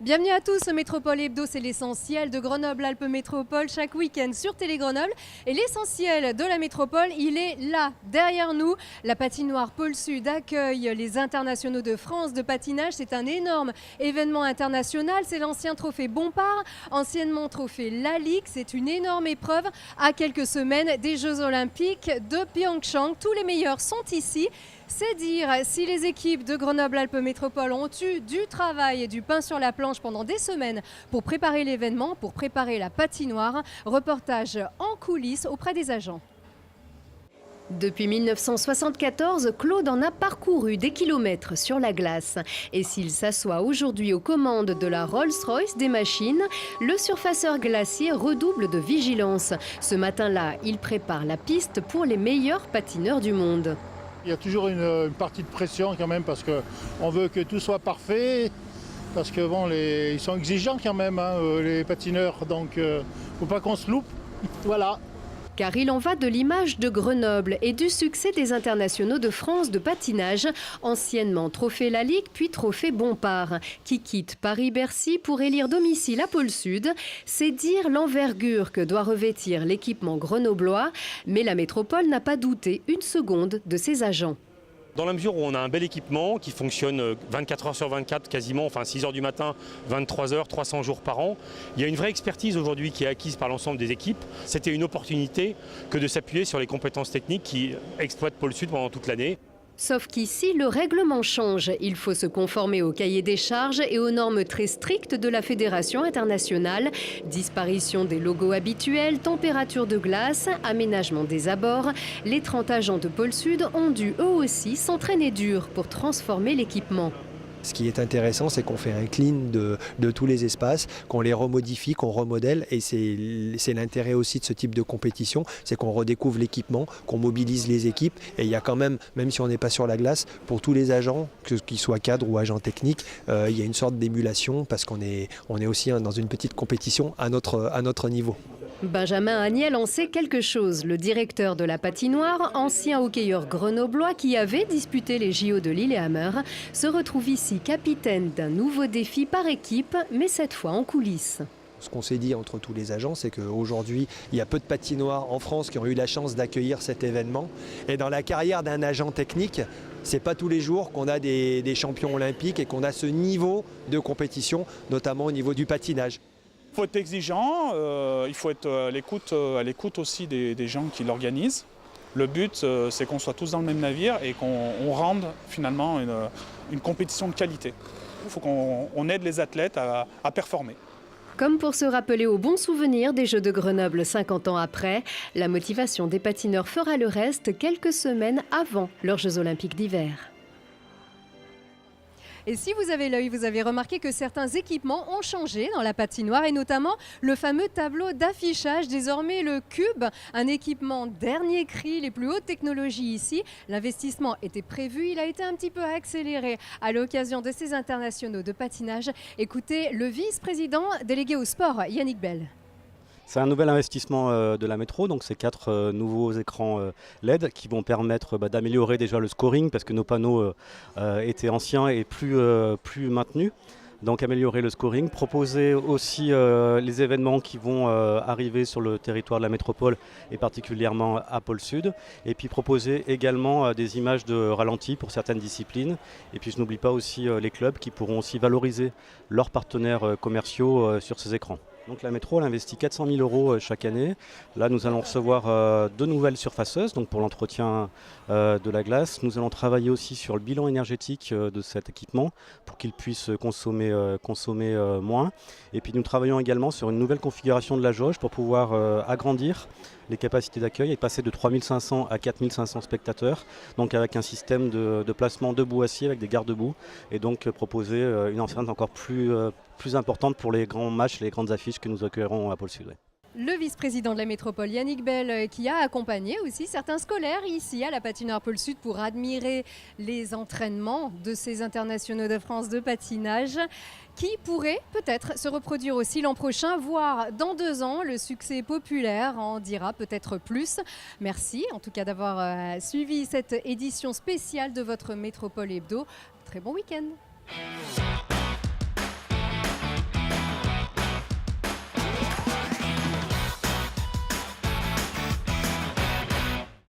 Bienvenue à tous, Métropole Hebdo, c'est l'essentiel de Grenoble-Alpes Métropole chaque week-end sur Télé Grenoble. Et l'essentiel de la métropole, il est là, derrière nous. La patinoire Pôle Sud accueille les internationaux de France de patinage. C'est un énorme événement international. C'est l'ancien trophée Bompard, anciennement trophée Lalique. C'est une énorme épreuve à quelques semaines des Jeux Olympiques de Pyeongchang. Tous les meilleurs sont ici. C'est dire si les équipes de Grenoble-Alpes Métropole ont eu du travail et du pain sur la planche pendant des semaines pour préparer l'événement, pour préparer la patinoire. Reportage en coulisses auprès des agents. Depuis 1974, Claude en a parcouru des kilomètres sur la glace. Et s'il s'assoit aujourd'hui aux commandes de la Rolls-Royce des machines, le surfaceur glacier redouble de vigilance. Ce matin-là, il prépare la piste pour les meilleurs patineurs du monde. Il y a toujours une partie de pression quand même parce qu'on veut que tout soit parfait, parce que bon, ils sont exigeants quand même, hein, les patineurs, donc faut pas qu'on se loupe, voilà. Car il en va de l'image de Grenoble et du succès des internationaux de France de patinage, anciennement trophée Lalique puis trophée Bompard, qui quittent Paris-Bercy pour élire domicile à Pôle Sud. C'est dire l'envergure que doit revêtir l'équipement grenoblois, mais la métropole n'a pas douté une seconde de ses agents. Dans la mesure où on a un bel équipement qui fonctionne 24 heures sur 24 quasiment, enfin 6 heures du matin, 23 heures, 300 jours par an, il y a une vraie expertise aujourd'hui qui est acquise par l'ensemble des équipes. C'était une opportunité que de s'appuyer sur les compétences techniques qui exploitent Pôle Sud pendant toute l'année. Sauf qu'ici, le règlement change. Il faut se conformer au cahier des charges et aux normes très strictes de la Fédération internationale. Disparition des logos habituels, température de glace, aménagement des abords. Les 30 agents de Pôle Sud ont dû eux aussi s'entraîner dur pour transformer l'équipement. Ce qui est intéressant, c'est qu'on fait un clean de tous les espaces, qu'on les remodifie, qu'on remodèle. Et c'est l'intérêt aussi de ce type de compétition, c'est qu'on redécouvre l'équipement, qu'on mobilise les équipes. Et il y a quand même si on n'est pas sur la glace, pour tous les agents, qu'ils soient cadres ou agents techniques, il y a une sorte d'émulation parce qu'on est aussi dans une petite compétition à notre niveau. Benjamin Agnel en sait quelque chose. Le directeur de la patinoire, ancien hockeyeur grenoblois qui avait disputé les JO de Lillehammer, se retrouve ici capitaine d'un nouveau défi par équipe, mais cette fois en coulisses. Ce qu'on s'est dit entre tous les agents, c'est qu'aujourd'hui, il y a peu de patinoires en France qui ont eu la chance d'accueillir cet événement. Et dans la carrière d'un agent technique, c'est pas tous les jours qu'on a des champions olympiques et qu'on a ce niveau de compétition, notamment au niveau du patinage. Il faut être exigeant, il faut être à l'écoute aussi des gens qui l'organisent. Le but, c'est qu'on soit tous dans le même navire et qu'on rende finalement une compétition de qualité. Il faut qu'on aide les athlètes à performer. Comme pour se rappeler aux bons souvenirs des Jeux de Grenoble 50 ans après, la motivation des patineurs fera le reste quelques semaines avant leurs Jeux Olympiques d'hiver. Et si vous avez l'œil, vous avez remarqué que certains équipements ont changé dans la patinoire et notamment le fameux tableau d'affichage, désormais le Cube, un équipement dernier cri, les plus hautes technologies ici. L'investissement était prévu, il a été un petit peu accéléré à l'occasion de ces internationaux de patinage. Écoutez le vice-président délégué au sport, Yannick Bell. C'est un nouvel investissement de la métro, donc c'est 4 nouveaux écrans LED qui vont permettre d'améliorer déjà le scoring parce que nos panneaux étaient anciens et plus maintenus. Donc améliorer le scoring, proposer aussi les événements qui vont arriver sur le territoire de la métropole et particulièrement à Pôle Sud. Et puis proposer également des images de ralenti pour certaines disciplines. Et puis je n'oublie pas aussi les clubs qui pourront aussi valoriser leurs partenaires commerciaux sur ces écrans. Donc la métro elle investit 400 000 € chaque année. Là nous allons recevoir 2 nouvelles surfaceuses donc pour l'entretien de la glace. Nous allons travailler aussi sur le bilan énergétique de cet équipement pour qu'il puisse consommer moins. Et puis nous travaillons également sur une nouvelle configuration de la jauge pour pouvoir agrandir les capacités d'accueil et passer de 3500 à 4500 spectateurs, donc avec un système de placement debout assis avec des garde-boue et donc proposer une enceinte encore plus importante pour les grands matchs, les grandes affiches que nous accueillerons à Pôle Sud. Le vice-président de la métropole, Yannick Bell, qui a accompagné aussi certains scolaires ici à la patinoire Pôle Sud pour admirer les entraînements de ces internationaux de France de patinage qui pourraient peut-être se reproduire aussi l'an prochain, voire dans 2 ans. Le succès populaire en dira peut-être plus. Merci en tout cas d'avoir suivi cette édition spéciale de votre Métropole Hebdo. Très bon week-end.